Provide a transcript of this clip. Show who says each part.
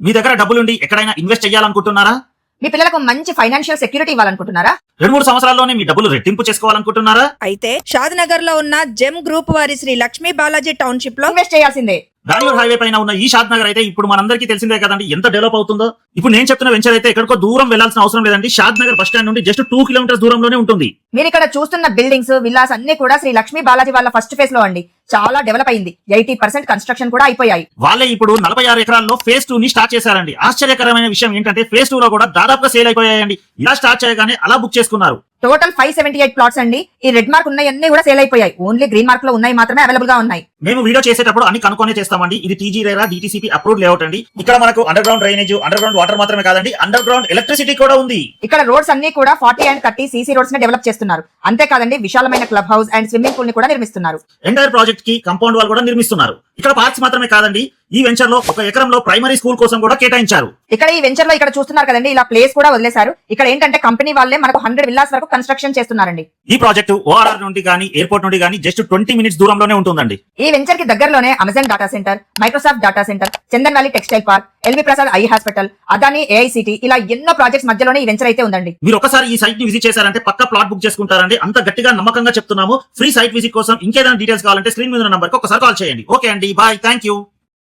Speaker 1: మీ దగ్గర డబ్బులుండి ఎక్కడైనా ఇన్వెస్ట్ చేయాలనుకుంటున్నారా?
Speaker 2: మీ పిల్లలకు మంచి ఫైనాన్షియల్ సెక్యూరిటీ ఇవ్వాలనుకుంటున్నారా?
Speaker 1: 2-3 సంవత్సరాల్లోనే మీ డబ్బులు రెట్టింపు చేసుకోవాలనుకుంటున్నారా?
Speaker 3: అయితే షాద్నగర్ లో ఉన్న జెమ్ గ్రూప్ వారి శ్రీ లక్ష్మీ బాలాజీ టౌన్షిప్ లో
Speaker 2: ఇన్వెస్ట్ చేయాల్సిందే.
Speaker 1: బెంగళూరు హైవే పైన ఉన్న ఈ షాద్ నగర్ అయితే ఇప్పుడు మనందరికీ తెలిసిందే కదండి ఎంత డెవలప్ అవుతుందో. ఇప్పుడు నేను చెప్తున్న వెంచర్ అయితే ఎక్కడికో దూరం వెళ్లాల్సిన అవసరం లేదండి. షాద్ నగర్ బస్ స్టాండ్ నుండి జస్ట్ 2 కిలోమీటర్స్ దూరంలోనే ఉంటుంది.
Speaker 2: మీరు ఇక్కడ చూస్తున్న బిల్డింగ్స్, విల్లాస్ అన్ని కూడా శ్రీ లక్ష్మీ బాలాజీ వాళ్ళ ఫస్ట్ ఫేజ్ లో అండి. చాలా డెవలప్ అయింది. 80% కన్స్ట్రక్షన్ కూడా అయిపోయాయి.
Speaker 1: వాళ్ళే ఇప్పుడు 46 ఎకరాల్లో ఫేజ్ 2 ని స్టార్ట్ చేశారండి. ఆశ్చర్యకరమైన విషయం ఏంటంటే ఫేజ్ 2 లో కూడా దాదాపుగా సేల్ అయిపోయాయండి. ఇలా స్టార్ట్ చేయగానే అలా బుక్ చేసుకున్నారు.
Speaker 2: టోటల్ 578 ప్లాట్స్ అండి. ఈ రెడ్ మార్క్ ఉన్నాయన్నీ కూడా సేల్ అయిపోయాయి. ఓన్లీ గ్రీన్ మార్క్ లో ఉన్నాయి మాత్రమే అవైలబుల్ గా ఉన్నాయి.
Speaker 1: మేము వీడియో చేసేటప్పుడు అన్ని కనుక్కొనే చేస్తామండి. ఇది TG RERA DTCP approved layout అండి. ఇక్కడ మనకు under ground drainage, under ground water మాత్రమే కాదండి, అండర్ గ్రౌండ్ ఎలక్ట్రిసిటీ కూడా ఉంది.
Speaker 2: ఇక్కడ రోడ్స్ అన్ని కూడా 40 and 30 సీసీ రోడ్స్ ని డెవలప్ చేస్తున్నారు. అంతేకాదండి విశాలమైన club house and swimming pool ని కూడా నిర్మిస్తున్నారు.
Speaker 1: ఎంటైర్ ప్రాజెక్ట్ కి కాంపౌండ్ వాల్ కూడా నిర్మిస్తున్నారు. ఇక్కడ పార్క్స్ మాత్రమే కాదండి, ఈ వెంచర్ లో 1 ఎకరంలో ప్రైమరీ స్కూల్ కోసం కూడా కేటాయించారు.
Speaker 2: ఇక్కడ ఈ వెంచర్ లో ఇక్కడ చూస్తున్నారు కదండి, ఇలా ప్లేస్ కూడా వదిలేశారు. ఇక్కడ ఏంటంటే కంపెనీ వాళ్ళే మనకు 100 విల్లాస్ వరకు కన్స్ట్రక్షన్ చేస్తున్నారండి.
Speaker 1: ఈ ప్రాజెక్టు ఓఆర్ఆర్ నుండి గానీ ఎయిర్పోర్ట్ నుండి గానీ జస్ట్ 20 మినిట్స్ దూరంలోనే ఉంటుందండి.
Speaker 2: ఈ వెంచర్ కి దగ్గరలోనే Amazon data center, Microsoft data center, Chandan valley textile park, LV Prasad eye hospital, Adani AICT ఇలా ఎన్నో ప్రాజెక్ట్స్ మధ్యలోనే ఈ వెంచర్ అయితే ఉందండి.
Speaker 1: మీరు ఒకసారి ఈ సైట్ ని విజిట్ చేశారంటే పక్కా ప్లాట్ బుక్ చేసుకుంటారండి. అంత గట్టిగా నమ్మకంగా చెప్తున్నాము. ఫ్రీ సైట్ విజిట్ కోసం ఇంకేదైనా డీటెయిల్స్ కావాలంటే స్క్రీన్ మీద ఉన్న నంబర్ కి ఒకసారి కాల్ చేయండి. ఓకే అండి, బాయ్, థ్యాంక్ యూ.